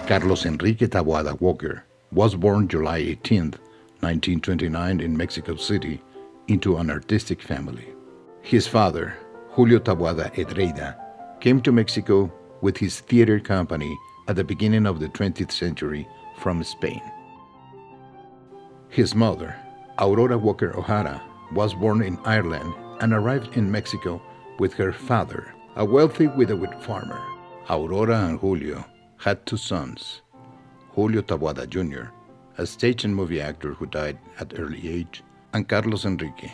Carlos Enrique Taboada Walker was born July 18, 1929 in Mexico City into an artistic family. His father, Julio Taboada Edreida, came to Mexico with his theater company at the beginning of the 20th century from Spain. His mother, Aurora Walker O'Hara, was born in Ireland and arrived in Mexico with her father, a wealthy widowed farmer. Aurora and Julio had two sons, Julio Taboada Jr., a stage and movie actor who died at early age, and Carlos Enrique.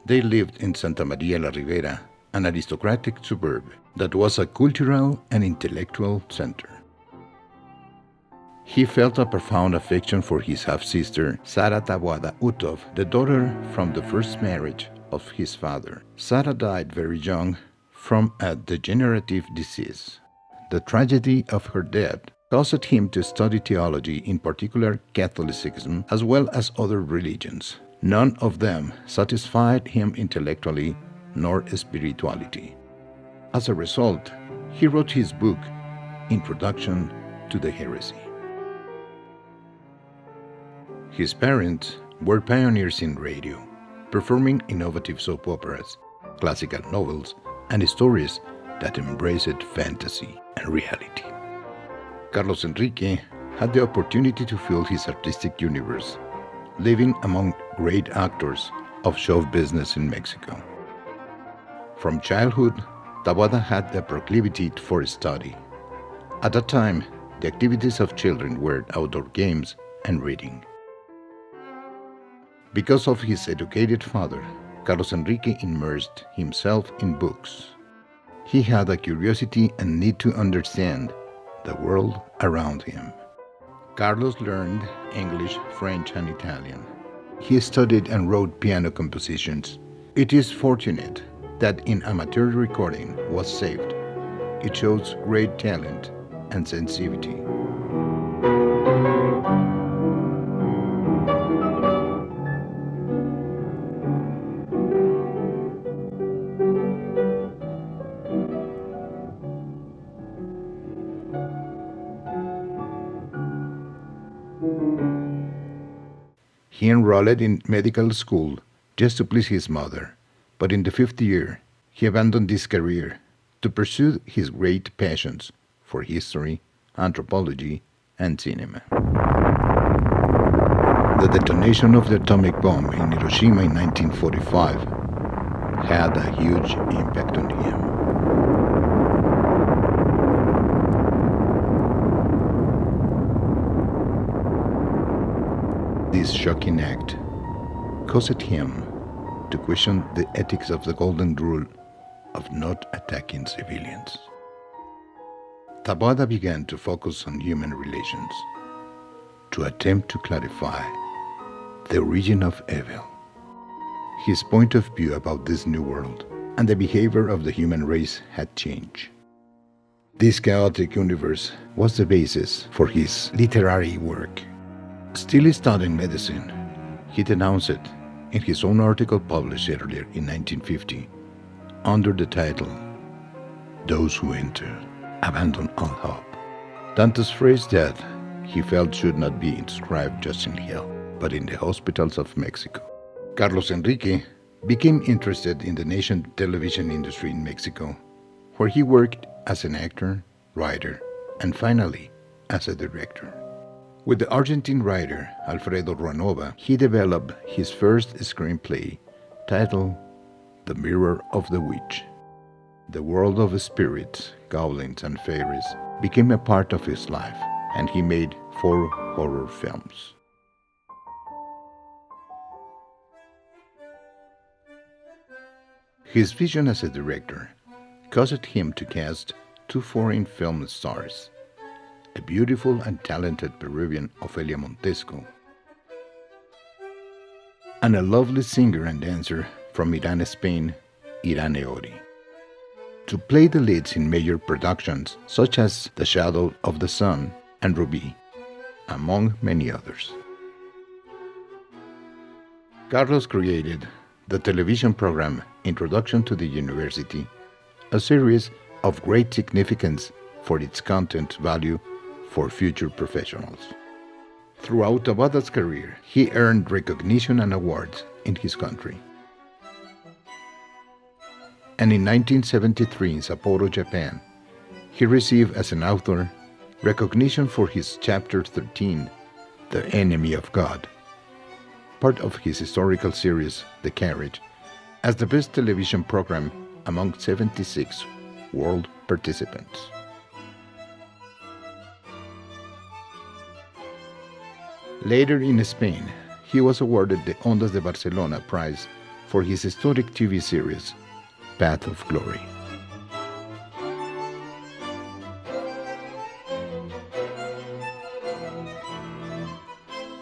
They lived in Santa Maria la Ribera, an aristocratic suburb that was a cultural and intellectual center. He felt a profound affection for his half-sister, Sara Taboada Utov, the daughter from the first marriage of his father. Sara died very young from a degenerative disease. The tragedy of her death caused him to study theology, in particular Catholicism, as well as other religions. None of them satisfied him intellectually nor spirituality. As a result, he wrote his book, Introduction to the Heresy. His parents were pioneers in radio, performing innovative soap operas, classical novels, and stories that embraced fantasy and reality. Carlos Enrique had the opportunity to fill his artistic universe, living among great actors of show business in Mexico. From childhood, Taboada had a proclivity for study. At that time, the activities of children were outdoor games and reading. Because of his educated father, Carlos Enrique immersed himself in books. He had a curiosity and need to understand the world around him. Carlos learned English, French, and Italian. He studied and wrote piano compositions. It is fortunate that in amateur recording was saved. It shows great talent and sensitivity. He enrolled in medical school just to please his mother, but in the 5th year, he abandoned this career to pursue his great passions for history, anthropology, and cinema. The detonation of the atomic bomb in Hiroshima in 1945 had a huge impact on him. This shocking act caused him to question the ethics of the golden rule of not attacking civilians. Taboada began to focus on human relations, to attempt to clarify the origin of evil. His point of view about this new world and the behavior of the human race had changed. This chaotic universe was the basis for his literary work. Still studying medicine, he denounced it in his own article published earlier in 1950 under the title, "Those Who Enter Abandon All Hope." Dante's phrase that he felt should not be inscribed just in hell, but in the hospitals of Mexico. Carlos Enrique became interested in the national television industry in Mexico, where he worked as an actor, writer, and finally as a director. With the Argentine writer Alfredo Ruanova, he developed his first screenplay titled The Mirror of the Witch. The world of spirits, goblins, and fairies became a part of his life, and he made 4 horror films. His vision as a director caused him to cast 2 foreign film stars, a beautiful and talented Peruvian Ofelia Montesco, and a lovely singer and dancer from Iran, Spain, Irane Ori, to play the leads in major productions such as The Shadow of the Sun and Ruby, among many others. Carlos created the television program Introduction to the University, a series of great significance for its content value for future professionals. Throughout Taboada's career, he earned recognition and awards in his country. And in 1973 in Sapporo, Japan, he received as an author recognition for his chapter 13, The Enemy of God, part of his historical series, The Carriage, as the best television program among 76 world participants. Later in Spain, he was awarded the Ondas de Barcelona Prize for his historic TV series, Path of Glory.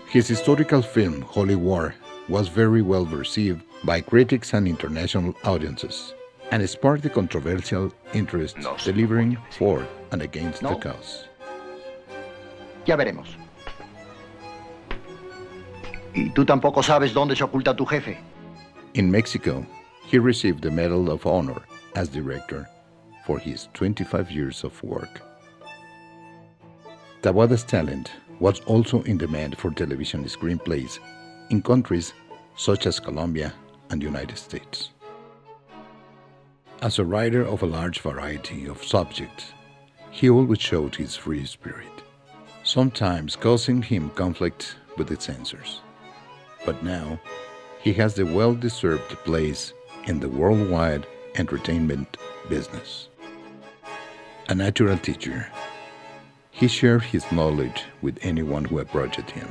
His historical film, Holy War, was very well received by critics and international audiences, and sparked the controversial interest delivering for and against the cause. Ya veremos. ¿Y tú tampoco sabes dónde se oculta tu jefe? In Mexico, he received the Medal of Honor as director for his 25 years of work. Taboada's talent was also in demand for television screenplays in countries such as Colombia and the United States. As a writer of a large variety of subjects, he always showed his free spirit, sometimes causing him conflict with the censors. But now, he has the well-deserved place in the worldwide entertainment business. A natural teacher, he shared his knowledge with anyone who approached him,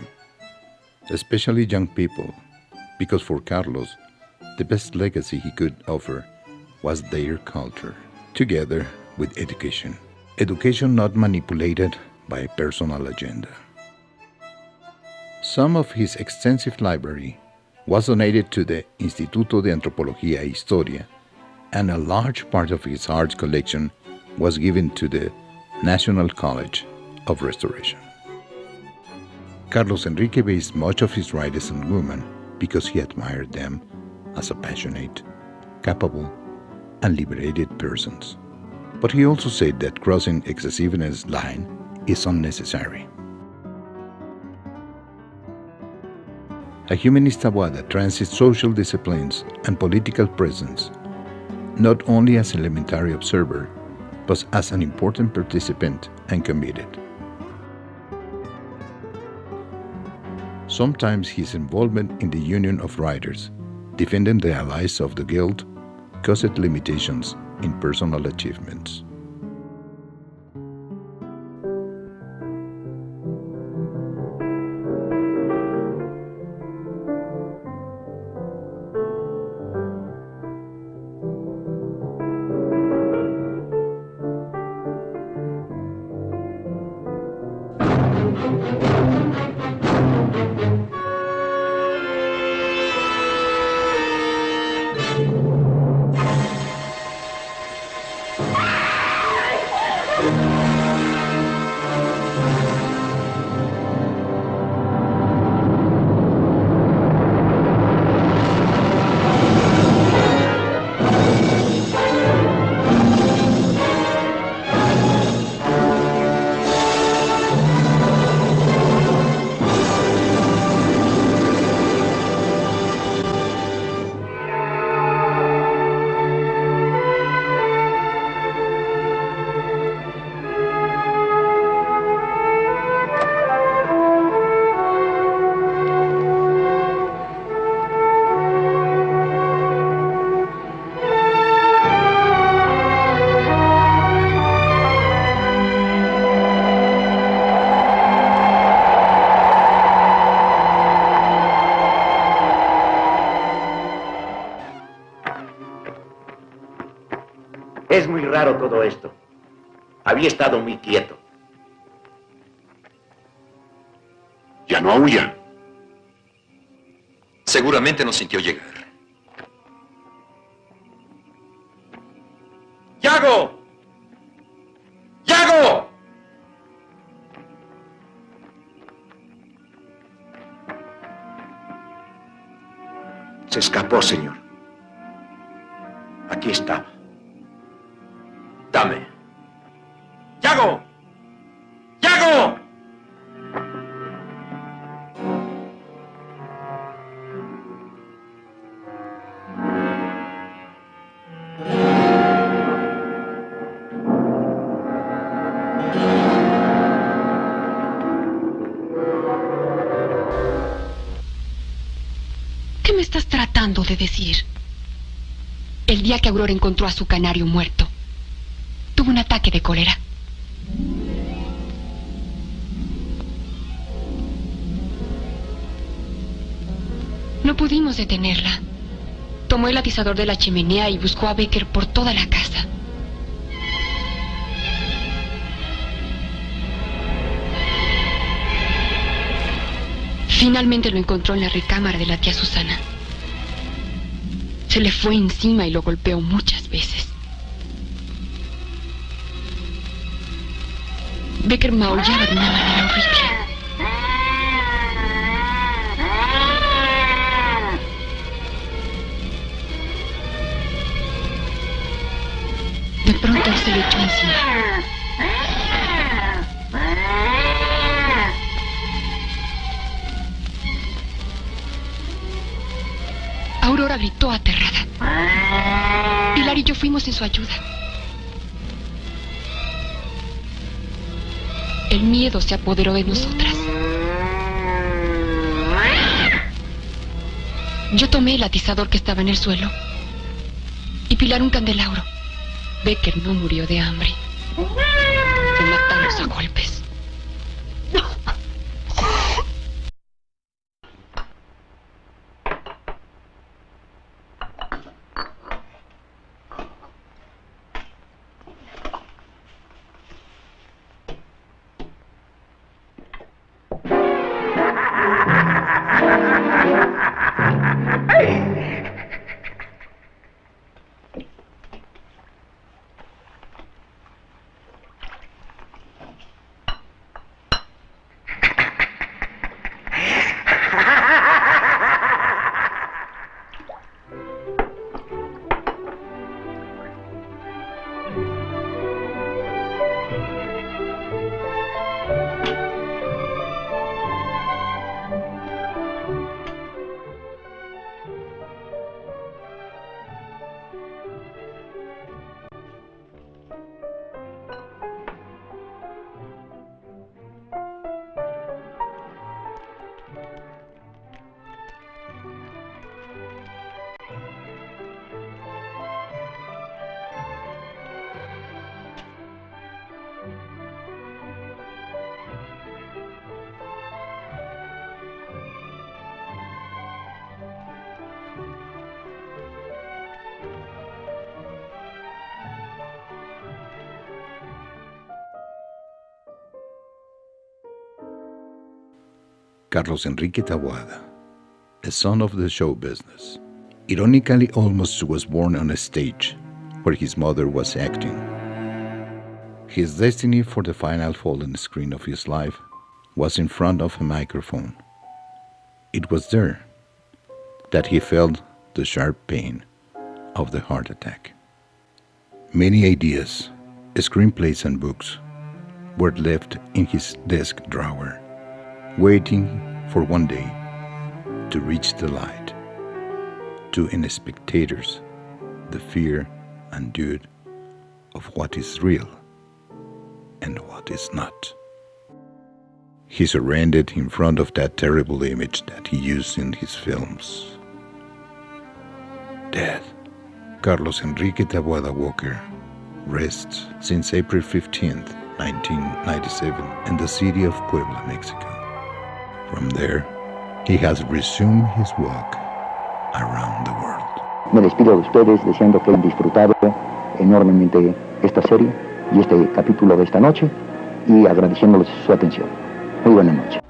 especially young people, because for Carlos, the best legacy he could offer was their culture, together with education. Education not manipulated by a personal agenda. Some of his extensive library was donated to the Instituto de Antropología y Historia, and a large part of his art collection was given to the National College of Restoration. Carlos Enrique based much of his writings on women because he admired them as a passionate, capable, and liberated persons. But he also said that crossing excessiveness line is unnecessary. A humanist Taboada transits social disciplines and political presence, not only as an elementary observer, but as an important participant and committed. Sometimes his involvement in the Union of Writers, defending the allies of the Guild, caused limitations in personal achievements. Es muy raro todo esto. Había estado muy quieto. Ya no aúlla. Seguramente nos sintió llegar. ¡Yago! ¡Yago! Se escapó, señor. Aquí estaba. Dame. ¡Yago! ¡Yago! ¿Qué me estás tratando de decir? El día que Aurora encontró a su canario muerto, tuvo un ataque de cólera. No pudimos detenerla. Tomó el atizador de la chimenea y buscó a Becker por toda la casa. Finalmente lo encontró en la recámara de la tía Susana. Se le fue encima y lo golpeó muchas veces. Becker maullaba de una manera horrible. De pronto él se le echó encima. Aurora gritó aterrada. Pilar y yo fuimos en su ayuda. El miedo se apoderó de nosotras. Yo tomé el atizador que estaba en el suelo y Pilar un candelabro. Becker no murió de hambre. Lo matamos a golpes. Carlos Enrique Taboada, a son of the show business. Ironically, almost was born on a stage where his mother was acting. His destiny for the final fallen screen of his life was in front of a microphone. It was there that he felt the sharp pain of the heart attack. Many ideas, screenplays and books were left in his desk drawer, waiting for one day to reach the light, to in spectators the fear and doubt of what is real and what is not. He surrendered in front of that terrible image that he used in his films. Death. Carlos Enrique Taboada Walker rests since April 15th, 1997 in the city of Puebla, Mexico. From there, he has resumed his walk around the world. Me despido de ustedes deseando que hayan disfrutado enormemente esta serie y este capítulo de esta noche y agradeciéndoles su atención. Muy buena noche.